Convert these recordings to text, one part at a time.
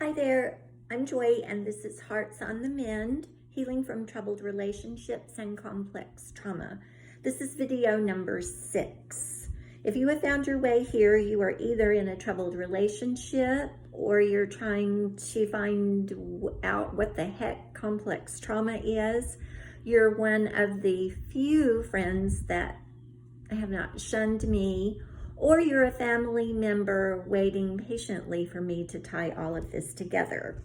Hi there, I'm Joy, and this is Hearts on the Mend, Healing from Troubled Relationships and Complex Trauma. This is video number 6. If you have found your way here, you are either in a troubled relationship or you're trying to find out what the heck complex trauma is. You're one of the few friends that have not shunned me, or you're a family member waiting patiently for me to tie all of this together.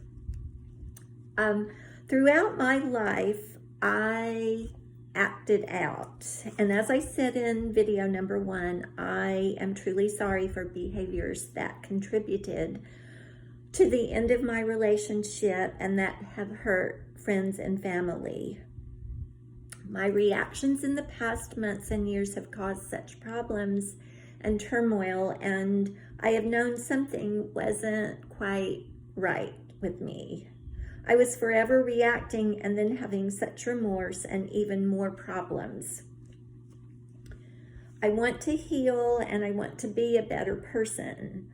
Throughout my life, I acted out. And as I said in video number 1, I am truly sorry for behaviors that contributed to the end of my relationship and that have hurt friends and family. My reactions in the past months and years have caused such problems and turmoil, and I have known something wasn't quite right with me. I was forever reacting and then having such remorse and even more problems. I want to heal and I want to be a better person.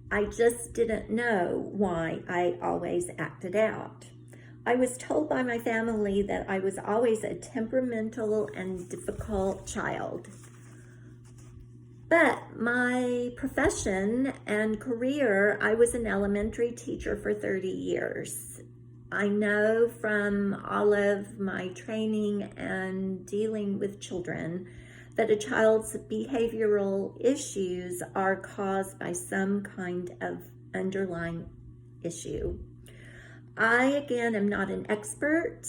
I just didn't know why I always acted out. I was told by my family that I was always a temperamental and difficult child. But my profession and career, I was an elementary teacher for 30 years. I know from all of my training and dealing with children that a child's behavioral issues are caused by some kind of underlying issue. I, again, am not an expert.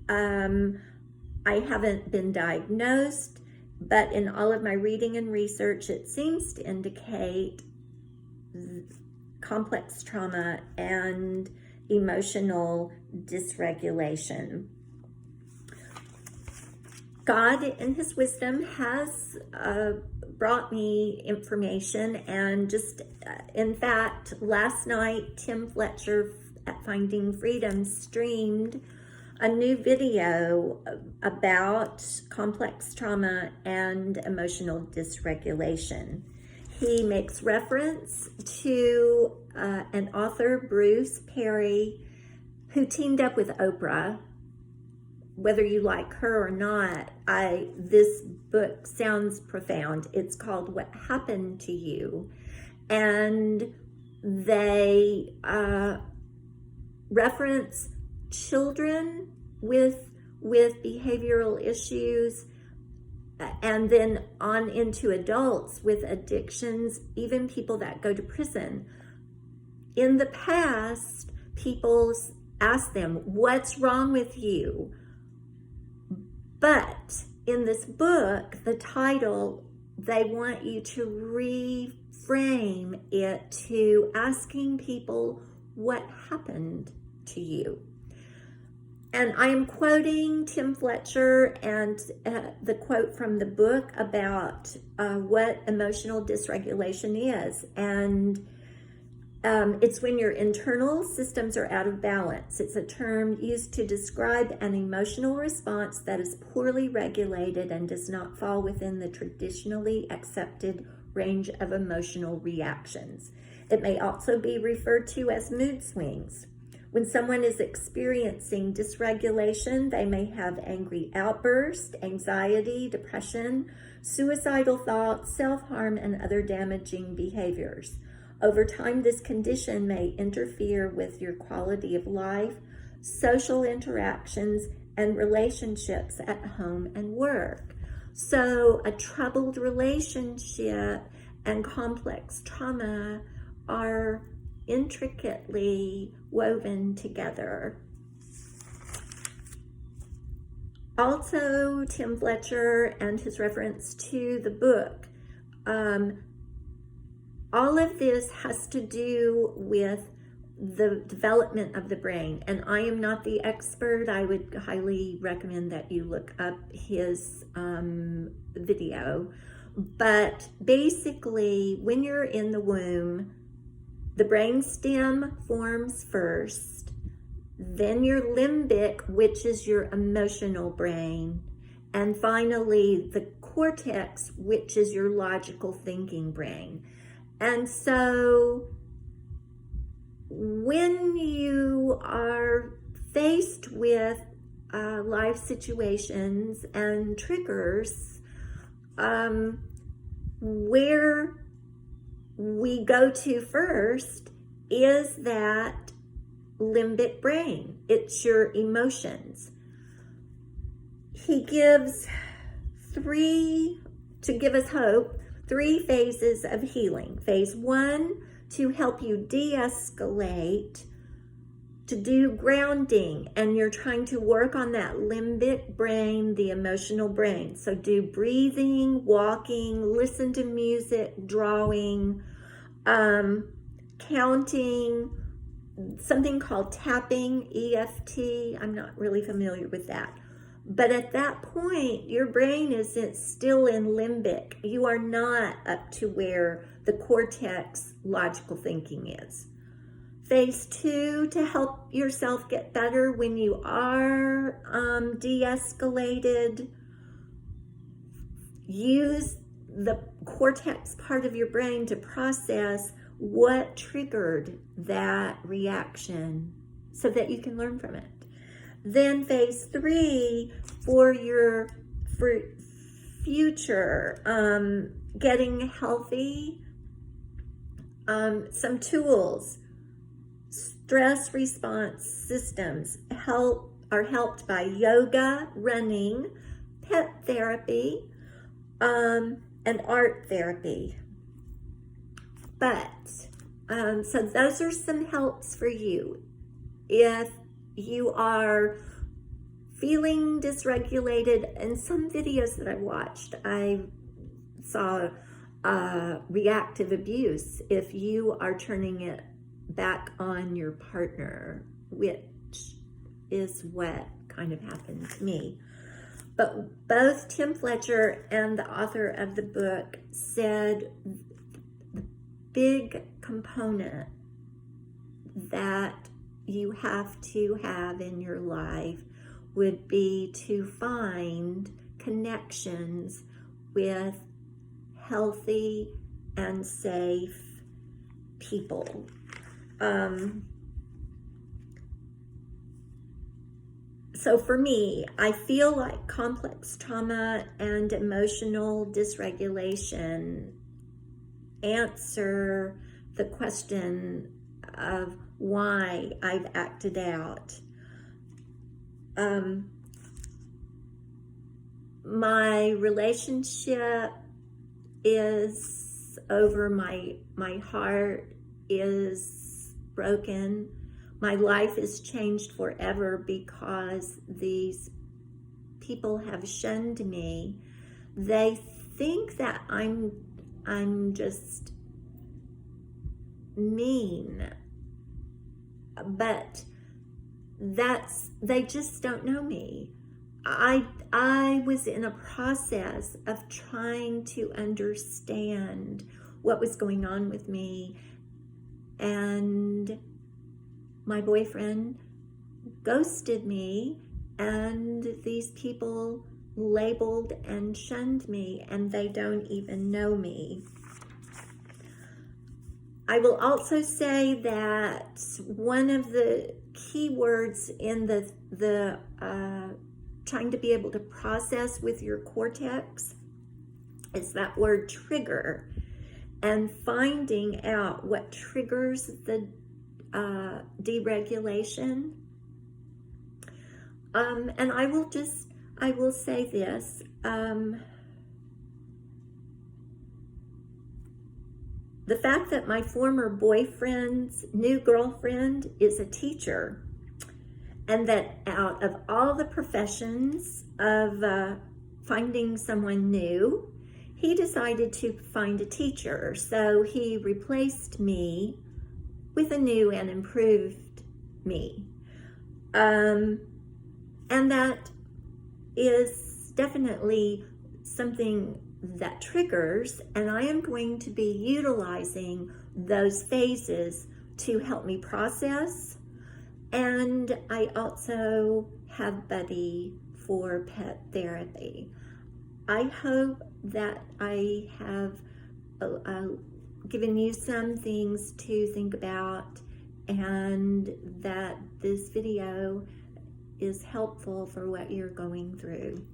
I haven't been diagnosed. But in all of my reading and research, it seems to indicate complex trauma and emotional dysregulation. God, in His wisdom, has brought me information, and in fact, last night, Tim Fletcher at Finding Freedom streamed a new video about complex trauma and emotional dysregulation. He makes reference to an author, Bruce Perry, who teamed up with Oprah. Whether you like her or not, this book sounds profound. It's called What Happened to You, and they reference children with behavioral issues, and then on into adults with addictions, even people that go to prison. In the past, people ask them, "What's wrong with you?" But in this book, the title, they want you to reframe it to asking people, "What happened to you?" And I am quoting Tim Fletcher and the quote from the book about what emotional dysregulation is. And it's when your internal systems are out of balance. It's a term used to describe an emotional response that is poorly regulated and does not fall within the traditionally accepted range of emotional reactions. It may also be referred to as mood swings. When someone is experiencing dysregulation, they may have angry outbursts, anxiety, depression, suicidal thoughts, self-harm, and other damaging behaviors. Over time, this condition may interfere with your quality of life, social interactions, and relationships at home and work. So a troubled relationship and complex trauma are intricately woven together. Also, Tim Fletcher and his reference to the book, all of this has to do with the development of the brain. And I am not the expert. I would highly recommend that you look up his video. But basically, when you're in the womb, the brainstem forms first, then your limbic, which is your emotional brain, and finally the cortex, which is your logical thinking brain. And so when you are faced with life situations and triggers, where we go to first is that limbic brain. It's your emotions. He gives to give us hope, 3 phases of healing. Phase 1, to help you de-escalate, to do grounding, and you're trying to work on that limbic brain, the emotional brain. So do breathing, walking, listen to music, drawing, counting, something called tapping, EFT. I'm not really familiar with that. But at that point, your brain isn't still in limbic. You are not up to where the cortex logical thinking is. Phase 2, to help yourself get better when you are de-escalated, use the cortex part of your brain to process what triggered that reaction so that you can learn from it. Then phase 3, for your future, getting healthy, some tools. Stress response systems are helped by yoga, running, pet therapy, and art therapy. But, so those are some helps for you. If you are feeling dysregulated, in some videos that I watched, I saw reactive abuse. If you are turning it back on your partner, which is what kind of happened to me. But both Tim Fletcher and the author of the book said the big component that you have to have in your life would be to find connections with healthy and safe people. So for me, I feel like complex trauma and emotional dysregulation answer the question of why I've acted out. My relationship is over, my heart is broken. My life is changed forever because these people have shunned me. They think that I'm just mean, but they just don't know me. I was in a process of trying to understand what was going on with me, and my boyfriend ghosted me, and these people labeled and shunned me, and they don't even know me. I will also say that one of the key words in the trying to be able to process with your cortex is that word trigger, and finding out what triggers the deregulation. And I will say this, the fact that my former boyfriend's new girlfriend is a teacher, and that out of all the professions of finding someone new, he decided to find a teacher. So he replaced me with a new and improved me. And that is definitely something that triggers, and I am going to be utilizing those phases to help me process. And I also have Buddy for pet therapy. I hope that I have given you some things to think about and that this video is helpful for what you're going through.